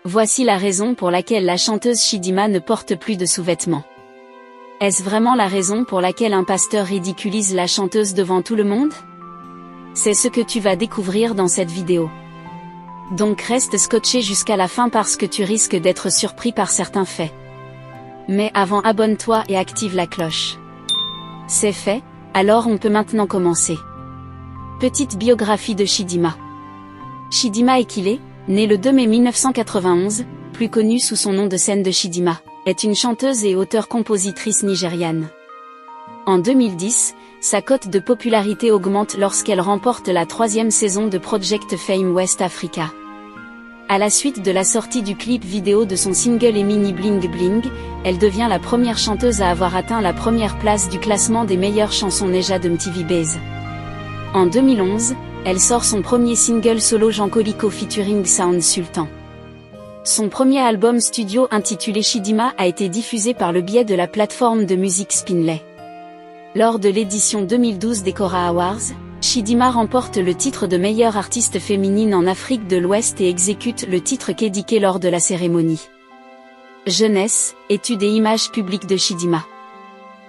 Voici la raison pour laquelle la chanteuse Chidinma ne porte plus de sous-vêtements. Est-ce vraiment la raison pour laquelle un pasteur ridiculise la chanteuse devant tout le monde? C'est ce que tu vas découvrir dans cette vidéo. Donc reste scotché jusqu'à la fin parce que tu risques d'être surpris par certains faits. Mais avant, abonne-toi et active la cloche. C'est fait, alors on peut maintenant commencer. Petite biographie de Chidinma. Chidinma Ekile, née le 2 mai 1991, plus connue sous son nom de scène de Chidinma, est une chanteuse et auteure-compositrice nigériane. En 2010, sa cote de popularité augmente lorsqu'elle remporte la 3e saison de Project Fame West Africa. À la suite de la sortie du clip vidéo de son single Emini Bling Bling, elle devient la première chanteuse à avoir atteint la première place du classement des meilleures chansons Neja de MTV Base. En 2011, elle sort son premier single solo Jean Colicot featuring Sound Sultan. Son premier album studio intitulé Chidinma a été diffusé par le biais de la plateforme de musique Spinlay. Lors de l'édition 2012 des Cora Awards, Chidinma remporte le titre de meilleure artiste féminine en Afrique de l'Ouest et exécute le titre Kédiké lors de la cérémonie. Jeunesse, études et images publiques de Chidinma.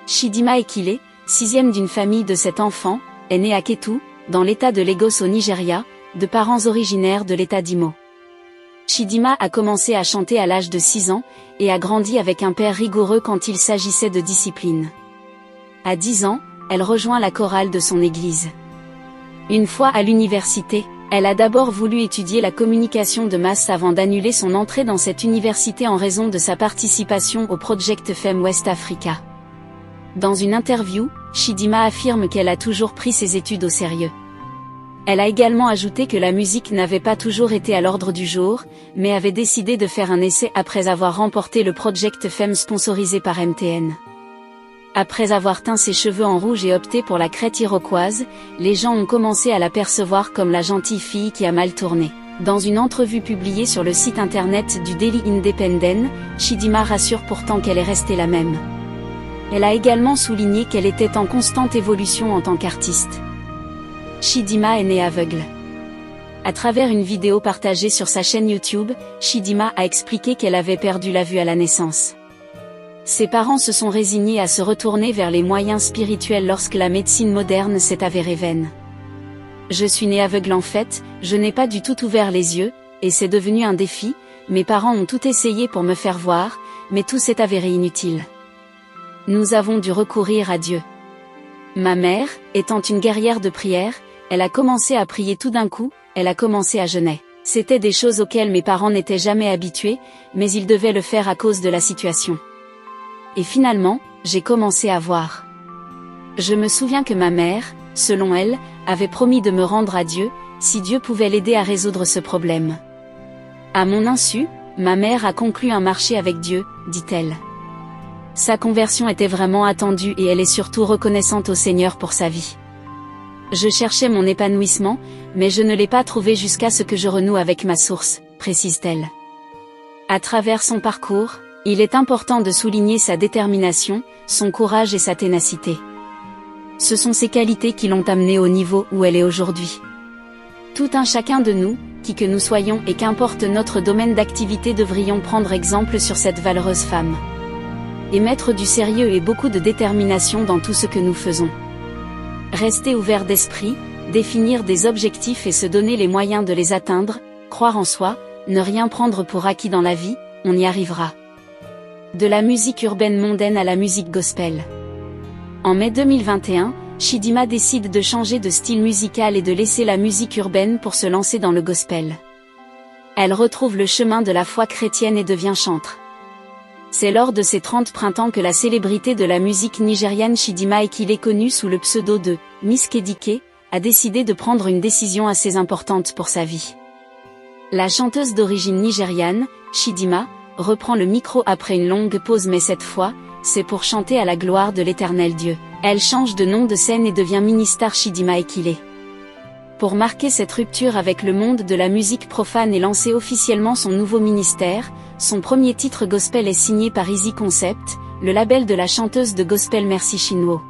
Chidinma Ekile, 6e d'une famille de 7 enfants, est née à Ketu, dans l'état de Lagos au Nigeria, de parents originaires de l'état d'Imo. Chidinma a commencé à chanter à l'âge de 6 ans, et a grandi avec un père rigoureux quand il s'agissait de discipline. À 10 ans, elle rejoint la chorale de son église. Une fois à l'université, elle a d'abord voulu étudier la communication de masse avant d'annuler son entrée dans cette université en raison de sa participation au Project Fame West Africa. Dans une interview, Chidinma affirme qu'elle a toujours pris ses études au sérieux. Elle a également ajouté que la musique n'avait pas toujours été à l'ordre du jour, mais avait décidé de faire un essai après avoir remporté le Project Fame sponsorisé par MTN. Après avoir teint ses cheveux en rouge et opté pour la crête iroquoise, les gens ont commencé à la percevoir comme la gentille fille qui a mal tourné. Dans une entrevue publiée sur le site internet du Daily Independent, Chidinma rassure pourtant qu'elle est restée la même. Elle a également souligné qu'elle était en constante évolution en tant qu'artiste. Chidinma est née aveugle. À travers une vidéo partagée sur sa chaîne YouTube, Chidinma a expliqué qu'elle avait perdu la vue à la naissance. Ses parents se sont résignés à se retourner vers les moyens spirituels lorsque la médecine moderne s'est avérée vaine. Je suis née aveugle en fait, je n'ai pas du tout ouvert les yeux, et c'est devenu un défi, mes parents ont tout essayé pour me faire voir, mais tout s'est avéré inutile. Nous avons dû recourir à Dieu. Ma mère, étant une guerrière de prière, elle a commencé à prier tout d'un coup, elle a commencé à jeûner. C'était des choses auxquelles mes parents n'étaient jamais habitués, mais ils devaient le faire à cause de la situation. Et finalement, j'ai commencé à voir. Je me souviens que ma mère, selon elle, avait promis de me rendre à Dieu, si Dieu pouvait l'aider à résoudre ce problème. À mon insu, ma mère a conclu un marché avec Dieu, dit-elle. Sa conversion était vraiment attendue et elle est surtout reconnaissante au Seigneur pour sa vie. Je cherchais mon épanouissement, mais je ne l'ai pas trouvé jusqu'à ce que je renoue avec ma source, précise-t-elle. À travers son parcours, il est important de souligner sa détermination, son courage et sa ténacité. Ce sont ces qualités qui l'ont amenée au niveau où elle est aujourd'hui. Tout un chacun de nous, qui que nous soyons et qu'importe notre domaine d'activité devrions prendre exemple sur cette valeureuse femme. Et mettre du sérieux et beaucoup de détermination dans tout ce que nous faisons. Rester ouvert d'esprit, définir des objectifs et se donner les moyens de les atteindre, croire en soi, ne rien prendre pour acquis dans la vie, on y arrivera. De la musique urbaine mondaine à la musique gospel. En mai 2021, Chidinma décide de changer de style musical et de laisser la musique urbaine pour se lancer dans le gospel. Elle retrouve le chemin de la foi chrétienne et devient chantre. C'est lors de ses 30 printemps que la célébrité de la musique nigériane Chidinma Ekile, connue sous le pseudo de Miss Kédiké, a décidé de prendre une décision assez importante pour sa vie. La chanteuse d'origine nigériane, Chidinma, reprend le micro après une longue pause, mais cette fois, c'est pour chanter à la gloire de l'Éternel Dieu. Elle change de nom de scène et devient mini-star Chidinma Ekile. Pour marquer cette rupture avec le monde de la musique profane et lancer officiellement son nouveau ministère, son premier titre gospel est signé par Easy Concept, le label de la chanteuse de gospel Merci Chinwo.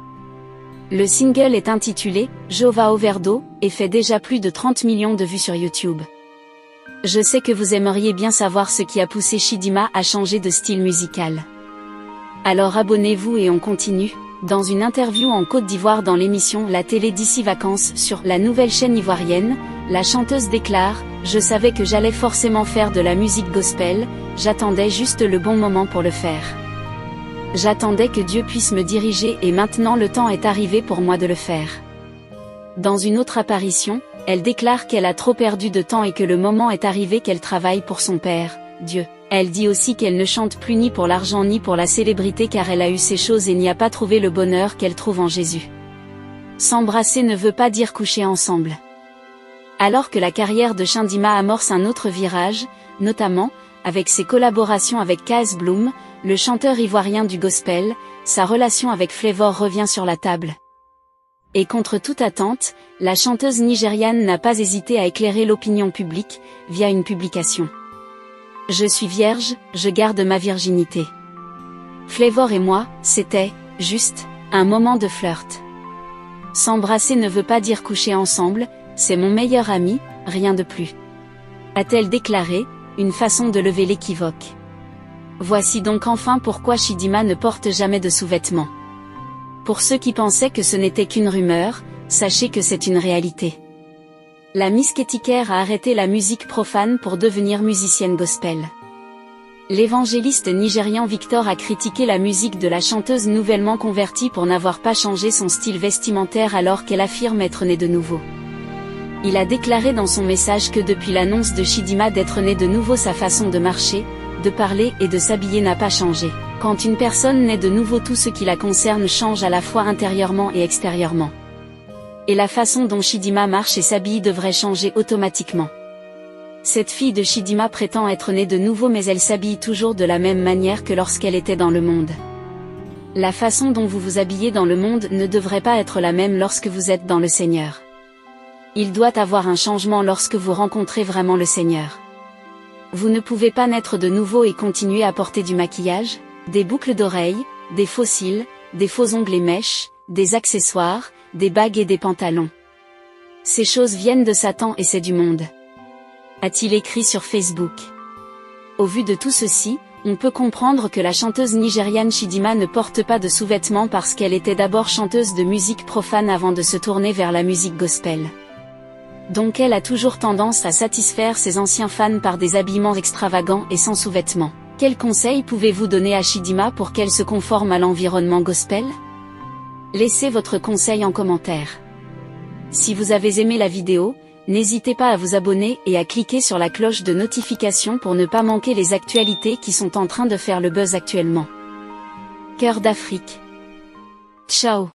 Le single est intitulé « Jova Overdo » et fait déjà plus de 30 millions de vues sur YouTube. Je sais que vous aimeriez bien savoir ce qui a poussé Chidinma à changer de style musical. Alors abonnez-vous et on continue. Dans une interview en Côte d'Ivoire dans l'émission La télé d'ici vacances sur la nouvelle chaîne ivoirienne, la chanteuse déclare « Je savais que j'allais forcément faire de la musique gospel, j'attendais juste le bon moment pour le faire. J'attendais que Dieu puisse me diriger et maintenant le temps est arrivé pour moi de le faire. » Dans une autre apparition, elle déclare qu'elle a trop perdu de temps et que le moment est arrivé qu'elle travaille pour son Père, Dieu. Elle dit aussi qu'elle ne chante plus ni pour l'argent ni pour la célébrité car elle a eu ces choses et n'y a pas trouvé le bonheur qu'elle trouve en Jésus. S'embrasser ne veut pas dire coucher ensemble. Alors que la carrière de Chidinma amorce un autre virage, notamment, avec ses collaborations avec KS Bloom, le chanteur ivoirien du gospel, sa relation avec Flavour revient sur la table. Et contre toute attente, la chanteuse nigériane n'a pas hésité à éclairer l'opinion publique, via une publication. Je suis vierge, je garde ma virginité. Flavour et moi, c'était, juste, un moment de flirt. S'embrasser ne veut pas dire coucher ensemble, c'est mon meilleur ami, rien de plus. A-t-elle déclaré, une façon de lever l'équivoque. Voici donc enfin pourquoi Chidinma ne porte jamais de sous-vêtements. Pour ceux qui pensaient que ce n'était qu'une rumeur, sachez que c'est une réalité. La Miss Kettiker a arrêté la musique profane pour devenir musicienne gospel. L'évangéliste nigérian Victor a critiqué la musique de la chanteuse nouvellement convertie pour n'avoir pas changé son style vestimentaire alors qu'elle affirme être née de nouveau. Il a déclaré dans son message que depuis l'annonce de Chidinma d'être née de nouveau sa façon de marcher, de parler et de s'habiller n'a pas changé. Quand une personne naît de nouveau tout ce qui la concerne change à la fois intérieurement et extérieurement. Et la façon dont Chidinma marche et s'habille devrait changer automatiquement. Cette fille de Chidinma prétend être née de nouveau mais elle s'habille toujours de la même manière que lorsqu'elle était dans le monde. La façon dont vous vous habillez dans le monde ne devrait pas être la même lorsque vous êtes dans le Seigneur. Il doit avoir un changement lorsque vous rencontrez vraiment le Seigneur. Vous ne pouvez pas naître de nouveau et continuer à porter du maquillage, des boucles d'oreilles, des faux cils, des faux ongles et mèches, des accessoires, des bagues et des pantalons. Ces choses viennent de Satan et c'est du monde. A-t-il écrit sur Facebook. Au vu de tout ceci, on peut comprendre que la chanteuse nigériane Chidinma ne porte pas de sous-vêtements parce qu'elle était d'abord chanteuse de musique profane avant de se tourner vers la musique gospel. Donc elle a toujours tendance à satisfaire ses anciens fans par des habillements extravagants et sans sous-vêtements. Quels conseils pouvez-vous donner à Chidinma pour qu'elle se conforme à l'environnement gospel ? Laissez votre conseil en commentaire. Si vous avez aimé la vidéo, n'hésitez pas à vous abonner et à cliquer sur la cloche de notification pour ne pas manquer les actualités qui sont en train de faire le buzz actuellement. Cœur d'Afrique. Ciao.